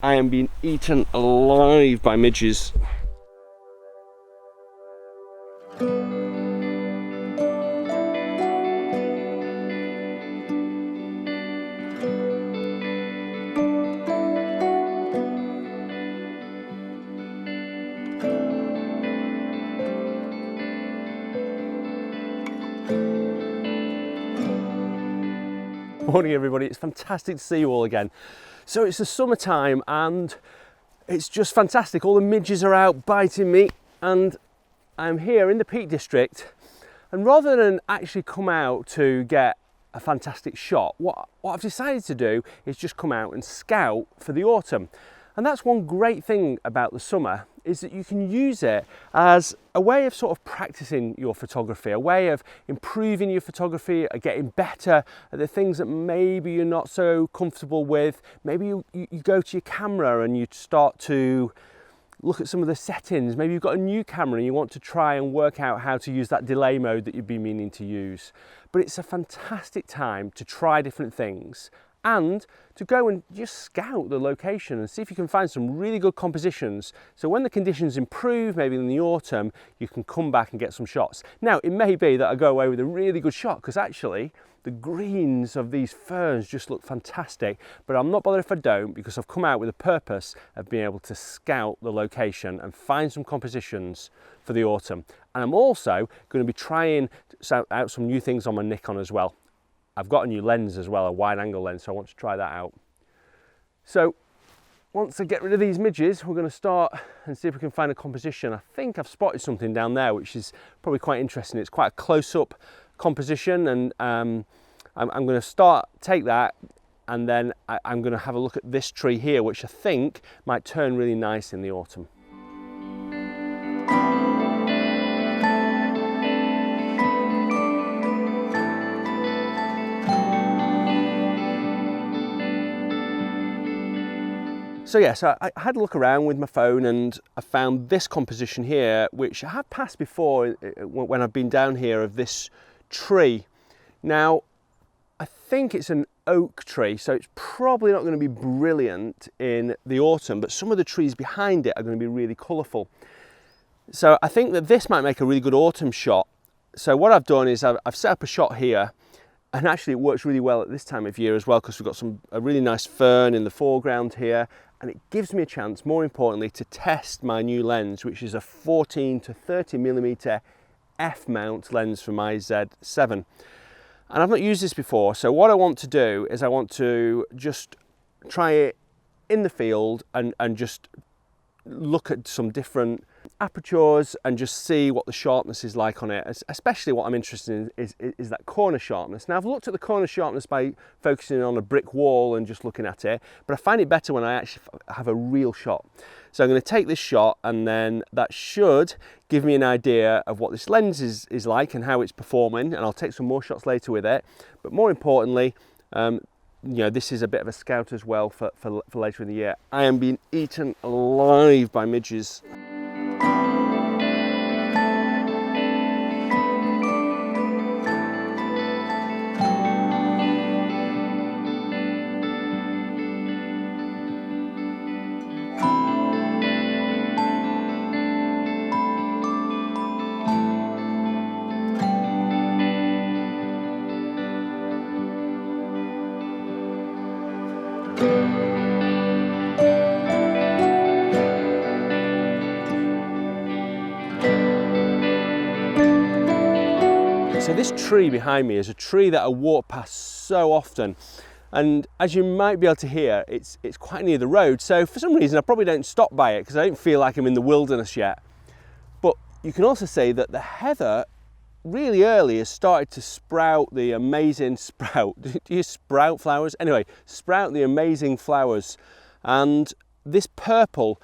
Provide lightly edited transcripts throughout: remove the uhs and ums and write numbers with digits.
I am being eaten alive by midges. Morning everybody, it's fantastic to see you all again. So it's the summertime and it's just fantastic. All the midges are out biting me and I'm here in the Peak District, and rather than actually come out to get a fantastic shot, what I've decided to do is just come out and scout for the autumn. And that's one great thing about the summer, is that you can use it as a way of sort of practicing your photography, a way of improving your photography, getting better at the things that maybe you're not so comfortable with. Maybe you go to your camera and you start to look at some of the settings. Maybe you've got a new camera and you want to try and work out how to use that delay mode that you've been meaning to use. But it's a fantastic time to try different things and to go and just scout the location and see if you can find some really good compositions. So when the conditions improve, maybe in the autumn, you can come back and get some shots. Now, it may be that I go away with a really good shot because actually the greens of these ferns just look fantastic, but I'm not bothered if I don't, because I've come out with a purpose of being able to scout the location and find some compositions for the autumn. And I'm also going to be trying out some new things on my Nikon as well. I've got a new lens as well, a wide angle lens, so I want to try that out. So once I get rid of these midges, we're going to start and see if we can find a composition. I think I've spotted something down there which is probably quite interesting. It's quite a close-up composition, and I'm going to take that, and then I'm going to have a look at this tree here, which I think might turn really nice in the autumn. So yes, I had a look around with my phone and I found this composition here, which I have passed before when I've been down here, of this tree. Now, I think it's an oak tree, so it's probably not going to be brilliant in the autumn, but some of the trees behind it are going to be really colourful. So I think that this might make a really good autumn shot. So what I've done is I've set up a shot here, and actually it works really well at this time of year as well, because we've got a really nice fern in the foreground here, and it gives me a chance, more importantly, to test my new lens, which is a 14 to 30mm f-mount lens from my Z7. And I've not used this before, so what I want to do is I want to just try it in the field and just look at some different apertures and just see what the sharpness is like on it. Especially what I'm interested in is that corner sharpness. Now, I've looked at the corner sharpness by focusing on a brick wall and just looking at it, but I find it better when I actually have a real shot. So I'm going to take this shot, and then that should give me an idea of what this lens is like and how it's performing, and I'll take some more shots later with it. But more importantly, you know, this is a bit of a scout as well for later in the year. I am being eaten alive by midges. So this tree behind me is a tree that I walk past so often, and as you might be able to hear, it's quite near the road, so for some reason I probably don't stop by it because I don't feel like I'm in the wilderness yet. But you can also see that the heather really early has started to sprout the amazing do you sprout flowers? Anyway, sprout the amazing flowers, and this purple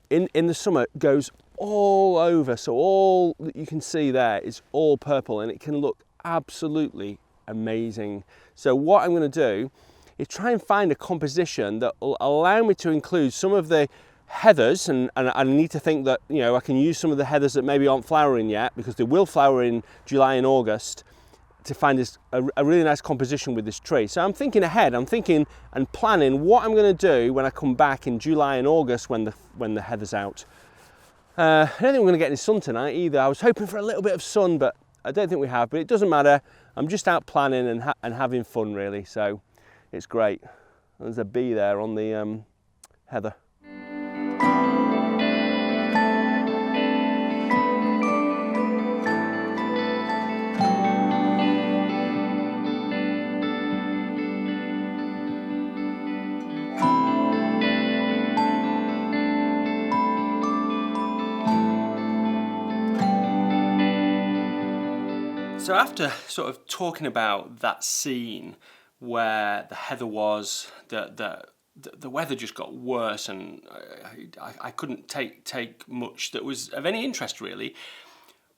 in the summer goes all over, so all that you can see there is all purple, and it can look absolutely amazing. So what I'm going to do is try and find a composition that will allow me to include some of the heathers, and I need to think that, you know, I can use some of the heathers that maybe aren't flowering yet, because they will flower in July and August, to find this a really nice composition with this tree. So I'm thinking ahead. I'm thinking and planning what I'm going to do when I come back in July and August when the heather's out. I don't think we're going to get any sun tonight either. I was hoping for a little bit of sun, but I don't think we have. But it doesn't matter. I'm just out planning and having fun really. So it's great. There's a bee there on the heather. So after sort of talking about that scene where the heather was, the weather just got worse, and I couldn't take much that was of any interest really.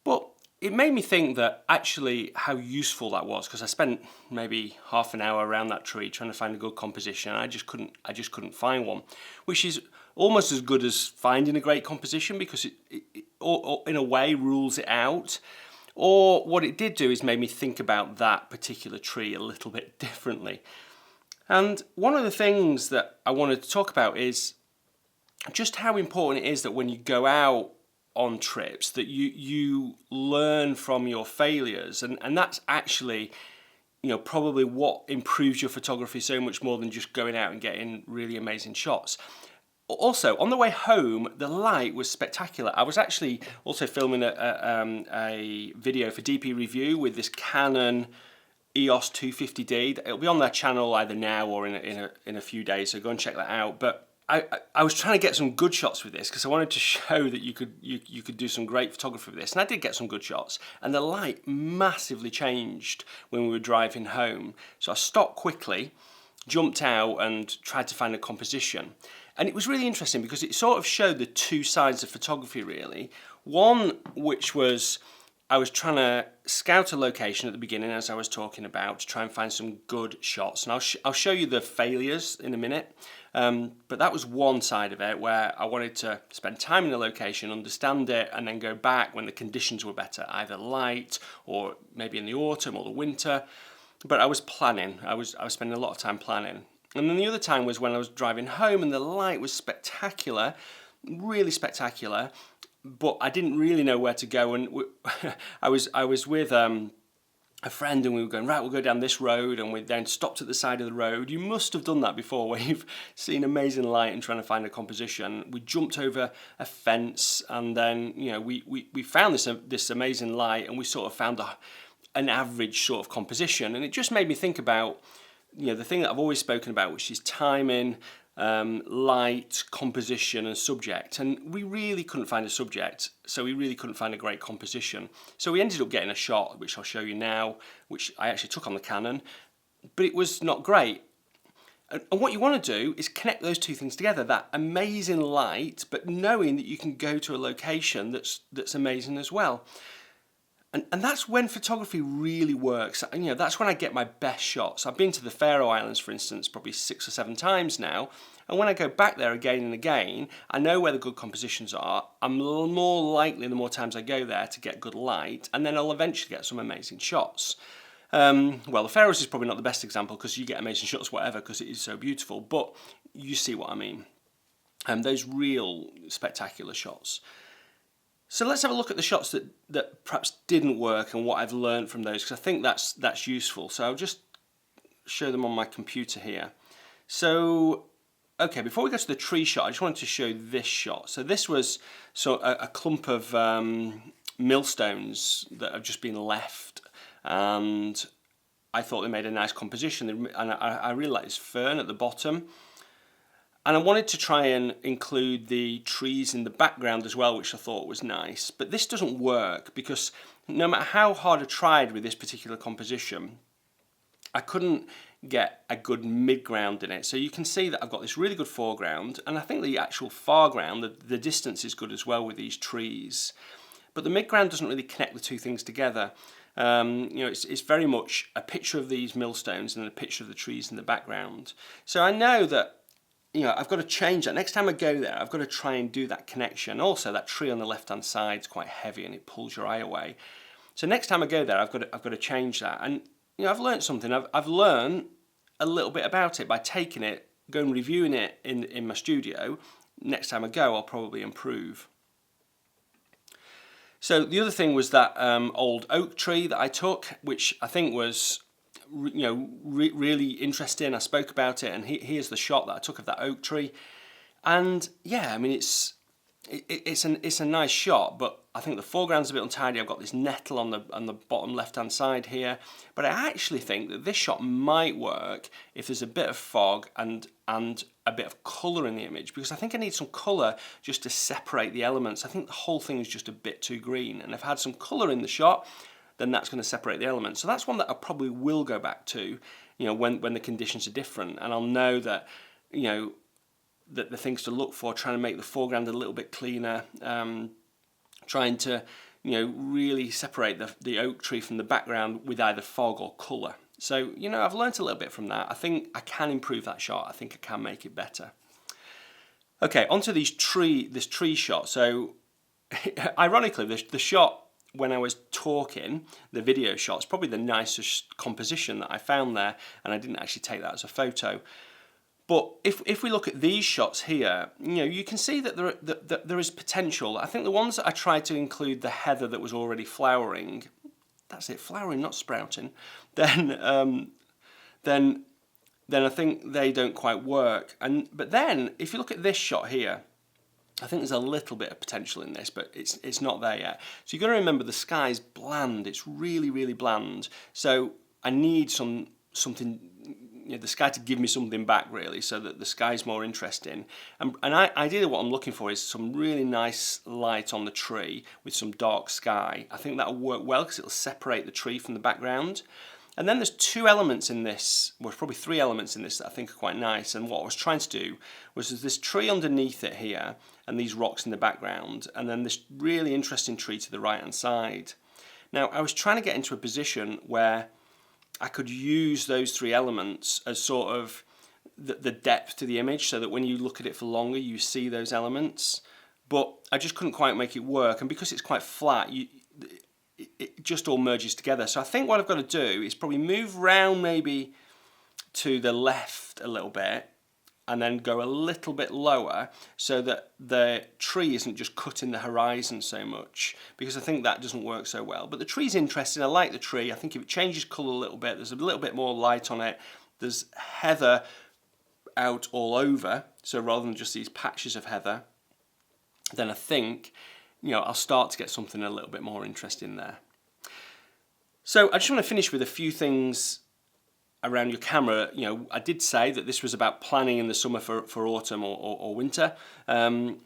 But it made me think that actually how useful that was, because I spent maybe half an hour around that tree trying to find a good composition. I just couldn't find one, which is almost as good as finding a great composition, because it in a way rules it out. Or what it did do is made me think about that particular tree a little bit differently. And one of the things that I wanted to talk about is just how important it is that when you go out on trips that you learn from your failures, and that's actually, you know, probably what improves your photography so much more than just going out and getting really amazing shots. Also, on the way home, the light was spectacular. I was actually also filming a video for DP Review with this Canon EOS 250D. It'll be on their channel either now or in a few days, so go and check that out. But I was trying to get some good shots with this because I wanted to show that you could do some great photography with this, and I did get some good shots. And the light massively changed when we were driving home, so I stopped quickly, jumped out, and tried to find a composition. And it was really interesting because it sort of showed the two sides of photography really. One which was, I was trying to scout a location at the beginning, as I was talking about, to try and find some good shots. And I'll show you the failures in a minute. But that was one side of it, where I wanted to spend time in the location, understand it, and then go back when the conditions were better, either light or maybe in the autumn or the winter. But I was planning. I was spending a lot of time planning. And then the other time was when I was driving home and the light was spectacular, really spectacular, but I didn't really know where to go. And I was with a friend, and we were going, right, we'll go down this road, and we then stopped at the side of the road. You must have done that before, where you've seen amazing light and trying to find a composition. We jumped over a fence, and then, you know, we found this amazing light, and we sort of found an average sort of composition. And it just made me think about, you know, the thing that I've always spoken about, which is timing, light, composition and subject. And we really couldn't find a subject, so we really couldn't find a great composition. So we ended up getting a shot, which I'll show you now, which I actually took on the Canon, but it was not great. And what you want to do is connect those two things together, that amazing light, but knowing that you can go to a location that's amazing as well. And that's when photography really works. You know, that's when I get my best shots. I've been to the Faroe Islands, for instance, probably 6 or 7 times now. And when I go back there again and again, I know where the good compositions are. I'm more likely the more times I go there to get good light, and then I'll eventually get some amazing shots. Well, the Faroes is probably not the best example because you get amazing shots whatever because it is so beautiful, but you see what I mean. Those real spectacular shots. So let's have a look at the shots that perhaps didn't work and what I've learned from those, because I think that's useful. So I'll just show them on my computer here. So, okay, before we go to the tree shot, I just wanted to show this shot. So this was a clump of millstones that have just been left, and I thought they made a nice composition. And I really like this fern at the bottom. And I wanted to try and include the trees in the background as well, which I thought was nice. But this doesn't work because no matter how hard I tried with this particular composition, I couldn't get a good midground in it. So you can see that I've got this really good foreground, and I think the actual foreground, the distance is good as well with these trees. But the midground doesn't really connect the two things together. You know, it's very much a picture of these millstones and a picture of the trees in the background. So I know that, you know, I've got to change that. Next time I go there, I've got to try and do that connection. Also, that tree on the left-hand side is quite heavy and it pulls your eye away. So next time I go there, I've got to change that. And I've learned something. I've learned a little bit about it by taking it, going reviewing it in my studio. Next time I go, I'll probably improve. So the other thing was that old oak tree that I took, which I think was really interesting. I spoke about it, and here's the shot that I took of that oak tree. And yeah, I mean it's a nice shot, but I think the foreground's a bit untidy. I've got this nettle on the bottom left-hand side here, but I actually think that this shot might work if there's a bit of fog and a bit of colour in the image, because I think I need some colour just to separate the elements. I think the whole thing is just a bit too green, and if I had some colour in the shot, then that's going to separate the elements. So that's one that I probably will go back to, when the conditions are different, and I'll know that, that the things to look for, trying to make the foreground a little bit cleaner, trying to really separate the oak tree from the background with either fog or colour. So I've learnt a little bit from that. I think I can improve that shot. I think I can make it better. Okay, onto this tree shot. So ironically, the shot when I was talking, the video shot, is probably the nicest composition that I found there, and I didn't actually take that as a photo. But if we look at these shots here, you can see that there is potential. I think the ones that I tried to include the heather that was already flowering, that's it, flowering, not sprouting, then I think they don't quite work. But then if you look at this shot here, I think there's a little bit of potential in this, but it's not there yet. So you've got to remember the sky's bland. It's really, really bland. So I need something, the sky to give me something back, really, so that the sky's more interesting. And ideally what I'm looking for is some really nice light on the tree with some dark sky. I think that'll work well because it'll separate the tree from the background. And then there's two elements in this, well, probably three elements in this that I think are quite nice. And what I was trying to do was there's this tree underneath it here and these rocks in the background, and then this really interesting tree to the right-hand side. Now, I was trying to get into a position where I could use those three elements as sort of the depth to the image, so that when you look at it for longer, you see those elements. But I just couldn't quite make it work, and because it's quite flat, it just all merges together. So I think what I've got to do is probably move round maybe to the left a little bit, and then go a little bit lower so that the tree isn't just cutting the horizon so much, because I think that doesn't work so well. But the tree's interesting. I like the tree. I think if it changes colour a little bit, there's a little bit more light on it. There's heather out all over, so rather than just these patches of heather, then I think I'll start to get something a little bit more interesting there. So I just want to finish with a few things around your camera. I did say that this was about planning in the summer for autumn or winter, and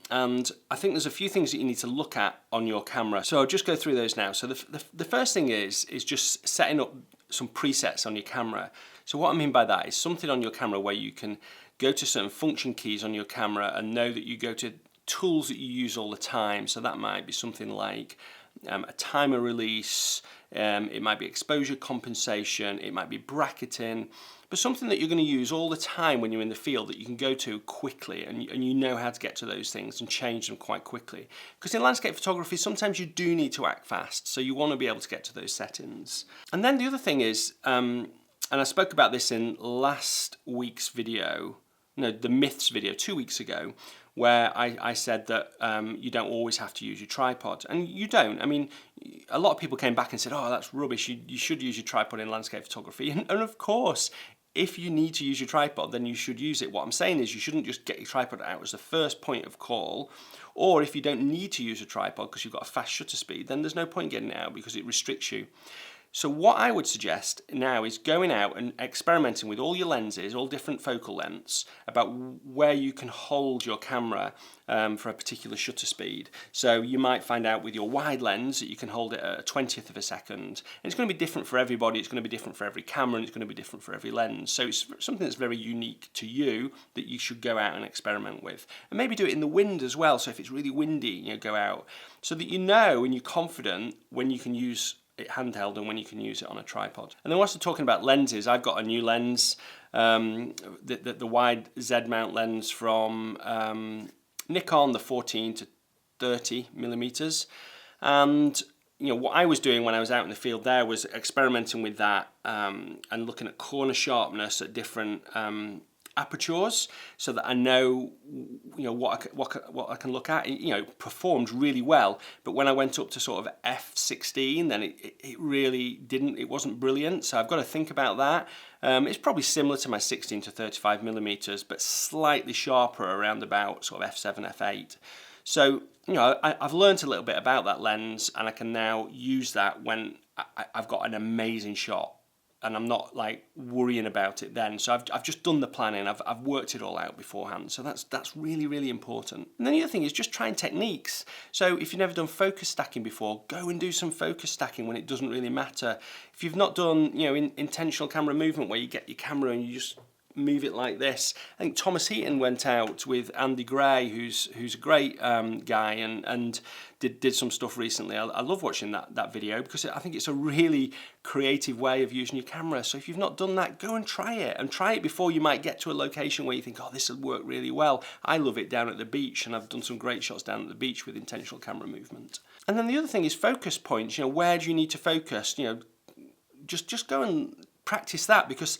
I think there's a few things that you need to look at on your camera. So I'll just go through those now. So the first thing is just setting up some presets on your camera. So what I mean by that is something on your camera where you can go to certain function keys on your camera and know that you go to tools that you use all the time. So that might be something like a timer release, it might be exposure compensation, it might be bracketing, but something that you're going to use all the time when you're in the field that you can go to quickly, and you know how to get to those things and change them quite quickly. Because in landscape photography, sometimes you do need to act fast, so you want to be able to get to those settings. And then the other thing is, and I spoke about this in last week's video, the myths video 2 weeks ago, where I said that you don't always have to use your tripod, and you don't. I mean, a lot of people came back and said, oh, that's rubbish, you should use your tripod in landscape photography, and of course, if you need to use your tripod, then you should use it. What I'm saying is you shouldn't just get your tripod out as the first point of call, or if you don't need to use a tripod because you've got a fast shutter speed, then there's no point getting it out because it restricts you. So what I would suggest now is going out and experimenting with all your lenses, all different focal lengths, about where you can hold your camera for a particular shutter speed. So you might find out with your wide lens that you can hold it at a 20th of a second. And it's going to be different for everybody, it's going to be different for every camera, and it's going to be different for every lens. So it's something that's very unique to you that you should go out and experiment with. And maybe do it in the wind as well, so if it's really windy, go out. So that you know and you're confident when you can use it handheld and when you can use it on a tripod. And then whilst we're talking about lenses, I've got a new lens, the wide Z mount lens from Nikon, the 14 to 30 millimeters, and you know, what I was doing when I was out in the field there was experimenting with that and looking at corner sharpness at different apertures, so that I know, you know, what I can look at. You know, performed really well, but when I went up to sort of f/16, then it really didn't. It wasn't brilliant. So I've got to think about that. It's probably similar to my 16 to 35 millimeters, but slightly sharper around about sort of f7, f8. So, you know, I've learned a little bit about that lens, and I can now use that when I've got an amazing shot, and I'm not like worrying about it then. So I've just done the planning, I've worked it all out beforehand. So that's really, really important. And then the other thing is just trying techniques. So if you've never done focus stacking before, go and do some focus stacking when it doesn't really matter. If you've not done, you know, intentional camera movement where you get your camera and you just move it like this. I think Thomas Heaton went out with Andy Gray, who's a great guy, and did some stuff recently. I love watching that video because I think it's a really creative way of using your camera. So if you've not done that, go and try it, and try it before you might get to a location where you think, oh, this will work really well. I love it down at the beach, and I've done some great shots down at the beach with intentional camera movement. And then the other thing is focus points. You know, where do you need to focus? You know, just go and practice that, because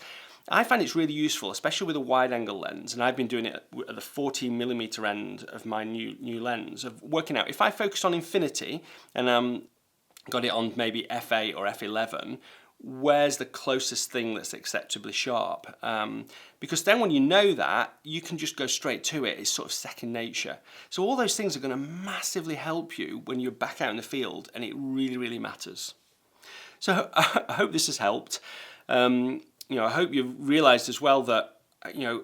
I find it's really useful, especially with a wide angle lens, and I've been doing it at the 14mm end of my new lens, of working out if I focus on infinity and got it on maybe f8 or f11, where's the closest thing that's acceptably sharp? Because then when you know that, you can just go straight to it. It's sort of second nature. So all those things are going to massively help you when you're back out in the field, and it really, really matters. So I hope this has helped. You know, I hope you've realised as well that, you know,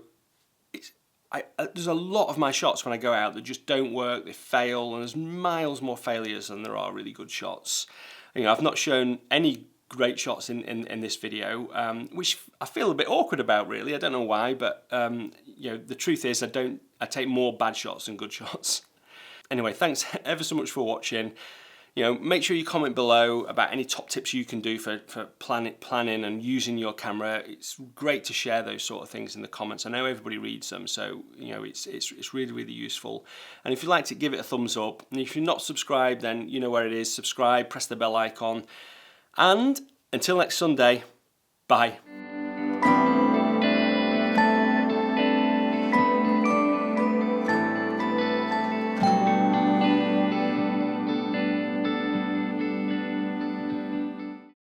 there's a lot of my shots when I go out that just don't work, they fail, and there's miles more failures than there are really good shots. You know, I've not shown any great shots in this video, which I feel a bit awkward about, really. I don't know why, but you know, the truth is I take more bad shots than good shots. Anyway, thanks ever so much for watching. You know, make sure you comment below about any top tips you can do for planning and using your camera. It's great to share those sort of things in the comments. I know everybody reads them, so you know it's really, really useful. And if you liked it, give it a thumbs up. And if you're not subscribed, then you know where it is. Subscribe, press the bell icon. And until next Sunday, bye.